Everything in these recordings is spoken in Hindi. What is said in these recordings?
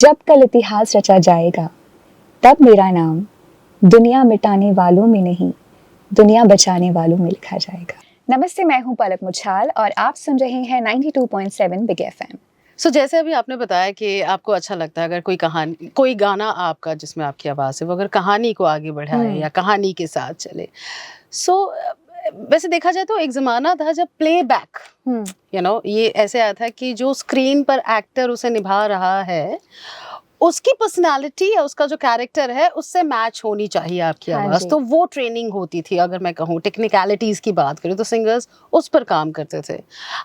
जब कल इतिहास रचा जाएगा तब मेरा नाम दुनिया मिटाने वालों में नहीं, दुनिया बचाने वालों में लिखा जाएगा। नमस्ते, मैं हूं पलक मुछाल और आप सुन रहे हैं 92.7 बिग एफएम। जैसे अभी आपने बताया कि आपको अच्छा लगता है अगर कोई कहानी, कोई गाना आपका जिसमें आपकी आवाज़ है वो अगर कहानी को आगे बढ़ाए या कहानी के साथ चले। सो वैसे देखा जाए तो एक ज़माना था जब प्लेबैक ये ऐसे आया था कि जो स्क्रीन पर एक्टर उसे निभा रहा है उसकी पर्सनालिटी या उसका जो कैरेक्टर है उससे मैच होनी चाहिए आपकी हाँ आवाज़। जी। तो वो ट्रेनिंग होती थी। अगर मैं कहूँ टेक्निकलिटीज़ की बात करें तो सिंगर्स उस पर काम करते थे।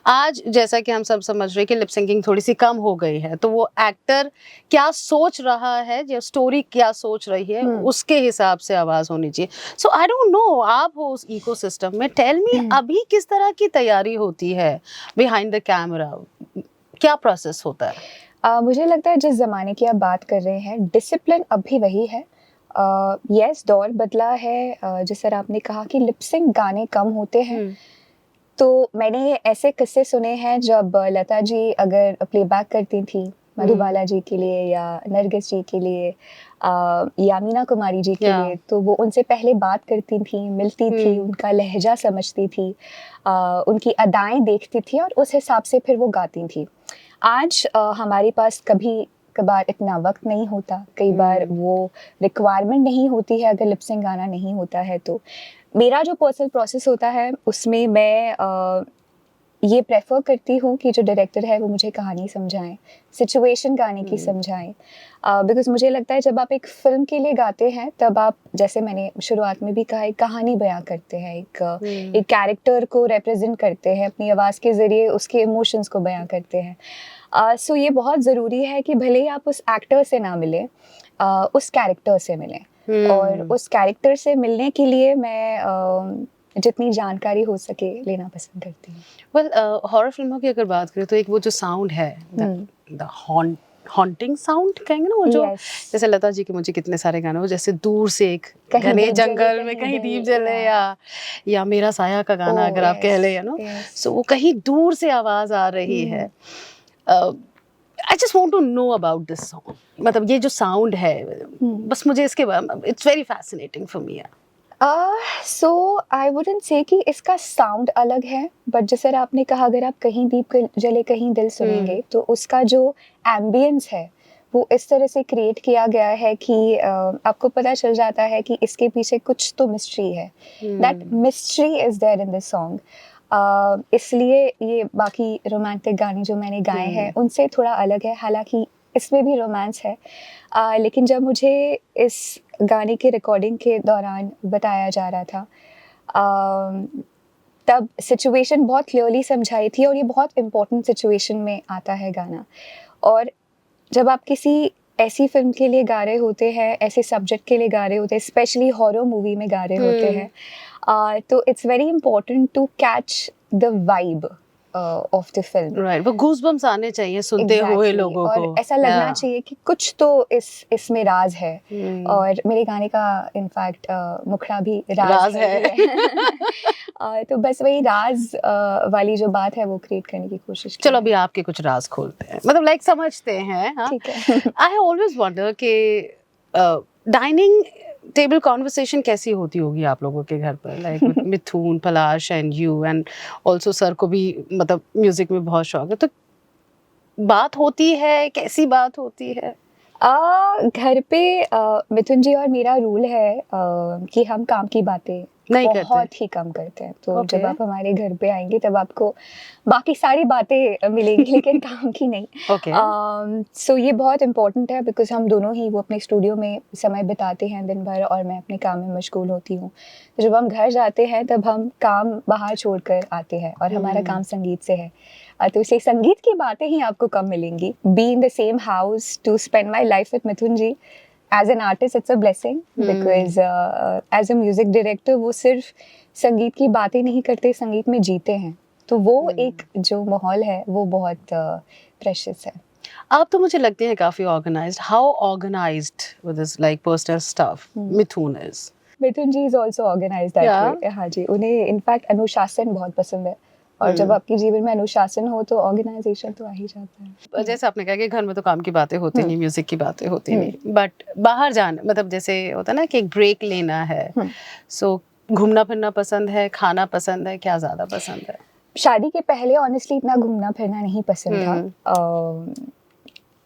आज जैसा कि हम सब समझ रहे हैं कि लिप सिंकिंग थोड़ी सी कम हो गई है, तो वो एक्टर क्या सोच रहा है या स्टोरी क्या सोच रही है उसके हिसाब से आवाज़ होनी चाहिए। सो आई डोंट नो, आप हो उस इकोसिस्टम में, टेल मी अभी किस तरह की तैयारी होती है बिहाइंड द कैमरा, क्या प्रोसेस होता है? मुझे लगता है जिस ज़माने की आप बात कर रहे हैं, डिसिप्लिन अब भी वही है। यस, दौर बदला है। जिस तरह आपने कहा कि लिपसिंग गाने कम होते हैं, तो मैंने ऐसे किस्से सुने हैं जब लता जी अगर प्लेबैक करती थी मधुबाला जी के लिए या नरगिस जी के लिए या मीना कुमारी जी के लिए, तो वो उनसे पहले बात करती थी, मिलती थी, उनका लहजा समझती थी, उनकी अदाएं देखती थी और उस हिसाब से फिर वो गाती थी। आज हमारे पास कभी कभार इतना वक्त नहीं होता, कई बार वो रिक्वायरमेंट नहीं होती है, अगर लिपसिंग गाना नहीं होता है तो मेरा जो पर्सनल प्रोसेस होता है उसमें मैं ये प्रेफर करती हूँ कि जो डायरेक्टर है वो मुझे कहानी समझाएं, सिचुएशन गाने की समझाएं, बिकॉज मुझे लगता है जब आप एक फिल्म के लिए गाते हैं तब आप, जैसे मैंने शुरुआत में भी कहा, एक कहानी बयां करते हैं, एक कैरेक्टर को रिप्रेजेंट करते हैं, अपनी आवाज़ के ज़रिए उसके इमोशंस को बयां करते हैं। सो ये बहुत ज़रूरी है कि भले ही आप उस एक्टर से ना मिलें, उस कैरेक्टर से मिलें। और उस कैरेक्टर से मिलने के लिए मैं जितनी जानकारी हो सके लेना पसंद करती हूँ। वेल, हॉरर फिल्मों की अगर बात करें तो एक वो जो साउंड है, द हॉन्टिंग साउंड कहेंगे ना, वो जो जैसे लता जी के मुझे कितने सारे गाने, वो जैसे दूर से एक घने जंगल में कहीं दीप जले, या मेरा साया का गाना अगर आप कह ले, सो वो कहीं दूर से आवाज आ रही है। I just want to know about this song, मतलब ये जो साउंड है, बस मुझे इसके बारे, it's very fascinating for me. So I wouldn't say कि इसका साउंड अलग है, बट जैसे आपने कहा अगर आप कहीं दीप जले कहीं दिल सुनेंगे, तो उसका जो एम्बियंस है वो इस तरह से क्रिएट किया गया है कि आपको पता चल जाता है कि इसके पीछे कुछ तो मिस्ट्री है। That mystery is there in this song. इसलिए ये बाकी रोमांटिक गाने जो मैंने गाए हैं उनसे थोड़ा अलग है, हालांकि इसमें भी रोमांस है। लेकिन जब मुझे इस गाने के रिकॉर्डिंग के दौरान बताया जा रहा था, तब सिचुएशन बहुत क्लियरली समझाई थी, और ये बहुत इम्पोर्टेंट सिचुएशन में आता है गाना। और जब आप किसी ऐसी फिल्म के लिए गा रहे होते हैं, ऐसे सब्जेक्ट के लिए गा रहे होते हैं, स्पेशली हॉरर मूवी में गा रहे होते हैं, तो it's very important to catch the vibe of the film. Right, वो गूज़बम्प्स आने चाहिए सुनते हुए लोगों को, और ऐसा लगना चाहिए कि कुछ तो इसमें राज है। और मेरे गाने का इनफैक्ट मुखड़ा भी राज है। तो बस वही राज वाली जो बात है वो क्रिएट करने की कोशिश की। चलो अभी आपके कुछ राज खोलते हैं, मतलब लाइक समझते हैं। हाँ, ठीक है। आई ऑलवेज वंडर कि डाइनिंग टेबल कॉन्वर्सेशन कैसी होती होगी आप लोगों के घर पर, like Mithun, Palash and you, and also sir को भी मतलब म्यूजिक में बहुत शौक है, तो बात होती है, कैसी बात होती है? घर पे मिथुन जी और मेरा रूल है कि हम काम की बातें नहीं बहुत ही कम करते हैं। तो जब आप हमारे घर पे आएंगे तब आपको बाकी सारी बातें मिलेंगी, लेकिन काम की नहीं। सो ये बहुत इम्पोर्टेंट है, बिकॉज हम दोनों ही वो अपने स्टूडियो में समय बिताते हैं दिन भर, और मैं अपने काम में मशगूल होती हूँ। तो जब हम घर जाते हैं तब हम काम बाहर छोड़कर आते हैं, और हमारा काम संगीत से है। तो इसलिए संगीत की बातें ही आपको कम मिलेंगी। Be in the same house, to spend my life with Mithun ji as an artist, it's a blessing, because as a music director वो सिर्फ संगीत की बातें नहीं करते, संगीत में जीते हैं। तो वो एक जो माहौल है वो बहुत प्रेशियस है। आप तो मुझे लगते हैं काफी organised. How organised with this like personal stuff Mithun is? Mithun ji is also organised that way. हाँ जी, उन्हें इनफैक्ट अनुशासन बहुत पसंद है। और जब आपके जीवन में अनुशासन हो तो ऑर्गेनाइजेशन तो आ ही जाता है। जैसे आपने कहा कि घर में तो काम की बातें होती नहीं, म्यूजिक की बातें होती नहीं, बट बाहर जाना मतलब जैसे होता है ना कि एक ब्रेक लेना है, सो घूमना फिरना पसंद है, खाना पसंद है, क्या ज्यादा पसंद है? शादी के पहले ऑनेस्टली इतना घूमना फिरना नहीं पसंद था।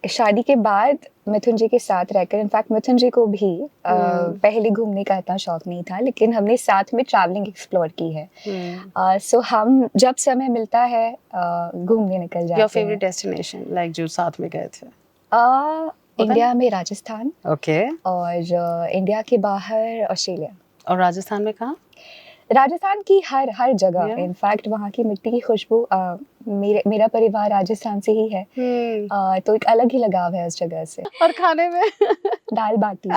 शादी के बाद मिथुन जी के साथ रहकर, इनफैक्ट मिथुन जी को भी पहले घूमने का इतना शौक नहीं था, लेकिन हमने साथ में ट्रैवलिंग एक्सप्लोर की है। सो हम जब समय मिलता है घूमने निकल जाते हैं। योर फेवरेट डेस्टिनेशन लाइक जो साथ में गए थे? इंडिया में राजस्थान, ओके, और इंडिया के बाहर ऑस्ट्रेलिया। और राजस्थान में कहाँ? राजस्थान की हर जगह, इनफैक्ट वहाँ की मिट्टी की खुशबू, मेरा परिवार राजस्थान से ही है, तो एक अलग ही लगाव है उस जगह से। और खाने में? दाल बाटी।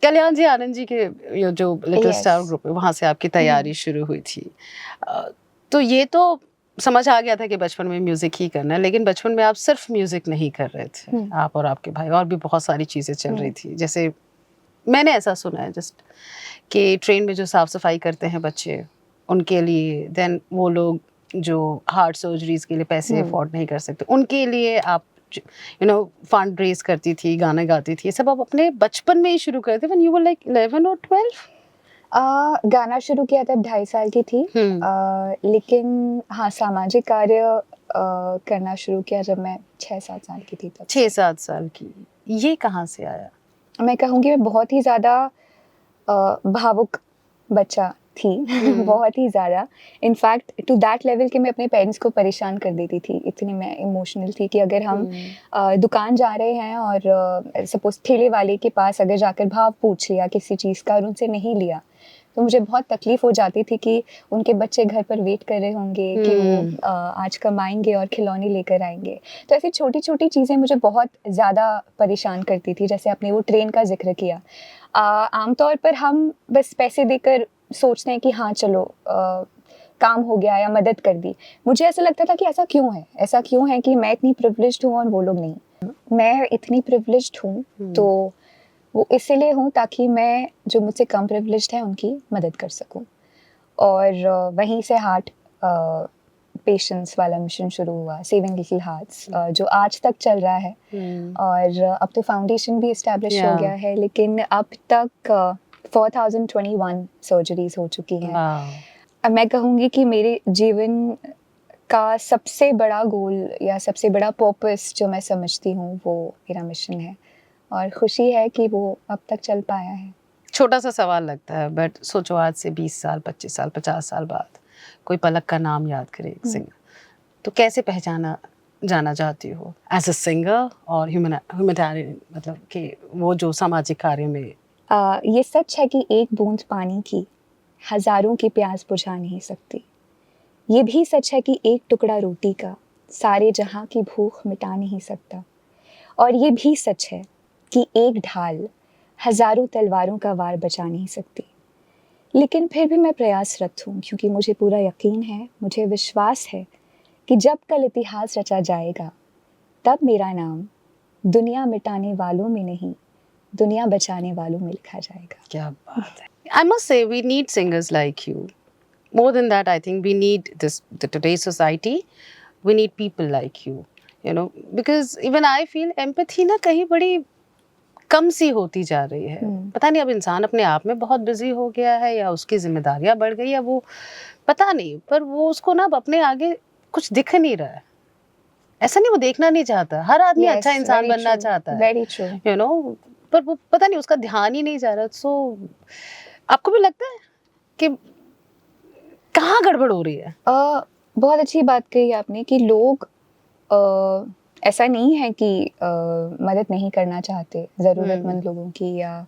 कल्याण जी आनंद जी के ये जो लिटिल स्टार ग्रुप है वहाँ से आपकी तैयारी शुरू हुई थी, तो ये तो समझ आ गया था कि बचपन में म्यूजिक ही करना है, लेकिन बचपन में आप सिर्फ म्यूजिक नहीं कर रहे थे, आप और आपके भाई और भी बहुत सारी चीजें चल रही थी। जैसे मैंने ऐसा सुना है जस्ट कि ट्रेन में जो साफ सफाई करते हैं बच्चे उनके लिए, देन वो लोग जो हार्ट सर्जरीज के लिए पैसे अफोर्ड नहीं कर सकते उनके लिए आप फंड रेज करती थी, गाना गाती थी, ये सब आप अपने बचपन में ही शुरू करते व्हेन यू वर लाइक 11 और 12? गाना शुरू किया तब 2.5 साल की थी, लेकिन हाँ सामाजिक कार्य करना शुरू किया जब मैं 6-7 साल की थी। तब 6-7 साल की, ये कहाँ से आया? मैं कहूँगी मैं बहुत ही ज़्यादा भावुक बच्चा थी, बहुत ही ज़्यादा, इनफैक्ट टू दैट लेवल कि मैं अपने पेरेंट्स को परेशान कर देती थी, इतनी मैं इमोशनल थी कि अगर हम दुकान जा रहे हैं और सपोज ठेले वाले के पास अगर जाकर भाव पूछ लिया किसी चीज़ का और उनसे नहीं लिया तो मुझे बहुत तकलीफ हो जाती थी कि उनके बच्चे घर पर वेट कर रहे होंगे कि वो आज कमाएंगे और खिलौने लेकर आएंगे। तो ऐसी छोटी छोटी चीज़ें मुझे बहुत ज़्यादा परेशान करती थी। जैसे आपने वो ट्रेन का जिक्र किया, आमतौर पर हम बस पैसे देकर सोचते हैं कि हाँ चलो काम हो गया या मदद कर दी। मुझे ऐसा लगता था कि ऐसा क्यों है कि मैं इतनी प्रिविलेज्ड हूँ और वो लोग नहीं। मैं इतनी प्रिविलेज्ड हूँ तो वो इसीलिए हूँ ताकि मैं जो मुझसे कम प्रिविलेज्ड है उनकी मदद कर सकूँ। और वहीं से हार्ट पेशेंट्स वाला मिशन शुरू हुआ, सेविंग लिटिल हार्ट्स, जो आज तक चल रहा है। और अब तो फाउंडेशन भी इस्टेब्लिश हो गया है, लेकिन अब तक 4021 सर्जरीज हो चुकी हैं। मैं कहूँगी कि मेरे जीवन का सबसे बड़ा गोल या सबसे बड़ा पर्पस जो मैं समझती हूँ वो मेरा मिशन है, और खुशी है कि वो अब तक चल पाया है। छोटा सा सवाल लगता है, बट सोचो आज से 20 साल, 25 साल, 50 साल बाद कोई पलक का नाम याद करे एक सिंगर, तो कैसे पहचाना जाना चाहती हो एज अ सिंगर और ह्यूमैनिटेरियन, मतलब कि वो जो सामाजिक कार्य में? ये सच है कि एक बूंद पानी की हजारों की प्यास बुझा नहीं सकती। ये भी सच है कि एक टुकड़ा रोटी का सारे जहां की भूख मिटा नहीं सकता। और ये भी सच है कि एक ढाल हजारों तलवारों का वार बचा नहीं सकती। लेकिन फिर भी मैं प्रयासरत हूँ, क्योंकि मुझे पूरा यकीन है, मुझे विश्वास है कि जब कल इतिहास रचा जाएगा तब मेरा नाम दुनिया मिटाने वालों में नहीं, दुनिया बचाने वालों में लिखा जाएगा। क्या बात है। I must say we need singers like you. More than that, I think we need today's society. We need people like you. You know, because even I feel empathy ना कहीं बड़ी कम सी होती जा रही है। पता नहीं अब इंसान अपने आप में बहुत बिजी हो गया है या उसकी जिम्मेदारियां बढ़ गई या वो पता नहीं, पर वो उसको ना अपने आगे कुछ दिख नहीं रहा है। ऐसा नहीं, वो देखना नहीं चाहता, हर आदमी अच्छा इंसान बनना चाहता है, you know, पर वो पता नहीं उसका ध्यान ही नहीं जा रहा। सो आपको भी लगता है कि कहाँ गड़बड़ हो रही है? बहुत अच्छी बात कही आपने कि लोग ऐसा नहीं है कि मदद नहीं करना चाहते ज़रूरतमंद लोगों की, या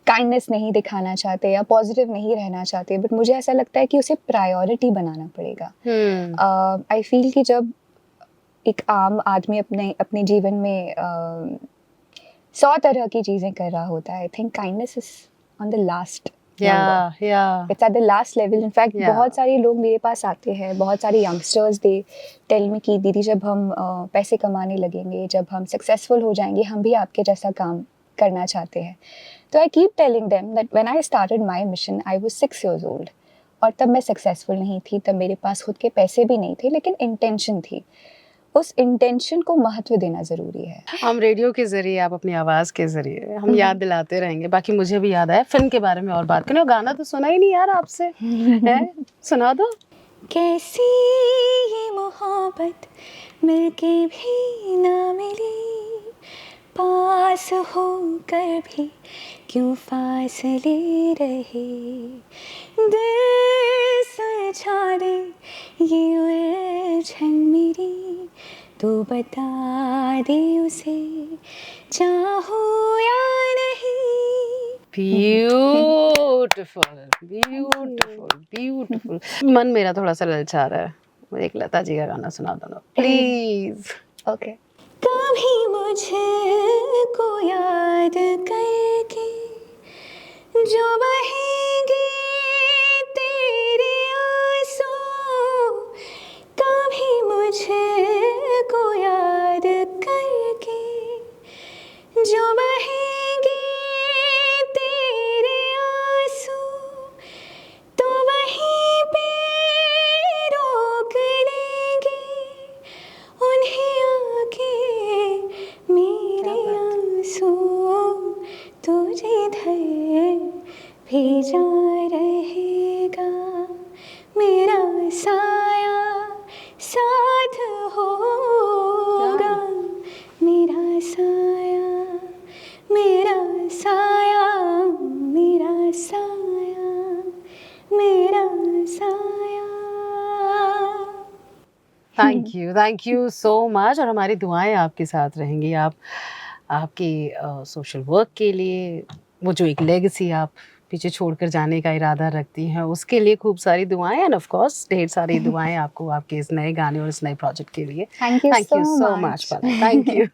काइंडनेस नहीं दिखाना चाहते या पॉजिटिव नहीं रहना चाहते, बट मुझे ऐसा लगता है कि उसे प्रायोरिटी बनाना पड़ेगा। आई फील कि जब एक आम आदमी अपने जीवन में 100 तरह की चीज़ें कर रहा होता है, I think kindness is on the last, it's at the last level. In fact बहुत सारे लोग मेरे पास आते हैं, बहुत सारे यंगस्टर्स, दे टेल मी कि दीदी जब हम पैसे कमाने लगेंगे, जब हम सक्सेसफुल हो जाएंगे, हम भी आपके जैसा काम करना चाहते हैं। तो I keep telling them that when I started my mission I was 6 years old, और तब मैं सक्सेसफुल नहीं थी, तब मेरे पास खुद के पैसे भी नहीं थे, लेकिन इंटेंशन थी। उस इंटेंशन को महत्व देना ज़रूरी है। हम रेडियो के ज़रिए, आप अपनी आवाज़ के ज़रिए हम याद दिलाते रहेंगे। बाकी मुझे भी याद आया फ़िल्म के बारे में और बात करें, और गाना तो सुना ही नहीं यार आपसे है, सुना दो। कैसी ये मोहब्बत मिलके भी ना मिली, पास होकर भी क्यों फासले रहे, दिल सुलझा दे ये उलझन मेरी, तो बता दे उसे चाहूं या नहीं। Beautiful beautiful beautiful. मन मेरा थोड़ा सा ललचा रहा है, मुझे एक लता जी का गाना सुना दो ना प्लीज। ओके। कभी मुझे को याद करके जो बहेंगे तेरे आंसू, कभी मुझे को याद करके जो बहेंगे तेरे आंसू, तो वहीं पे रोक लेंगे उन्हें आके मेरे आंसू, तुझे धर भेजा रहेगा मेरा साया साथ होगा, मेरा साया मेरा साया मेरा साया मेरा साया। Thank you so much. और हमारी दुआएं आपके साथ रहेंगी, आप आपके सोशल वर्क के लिए, वो जो एक लेगेसी आप पीछे छोड़कर जाने का इरादा रखती हैं, उसके लिए खूब सारी दुआएं, एंड ऑफ कोर्स ढेर सारी दुआएं आपको आपके इस नए गाने और इस नए प्रोजेक्ट के लिए। Thank you so much. Thank you.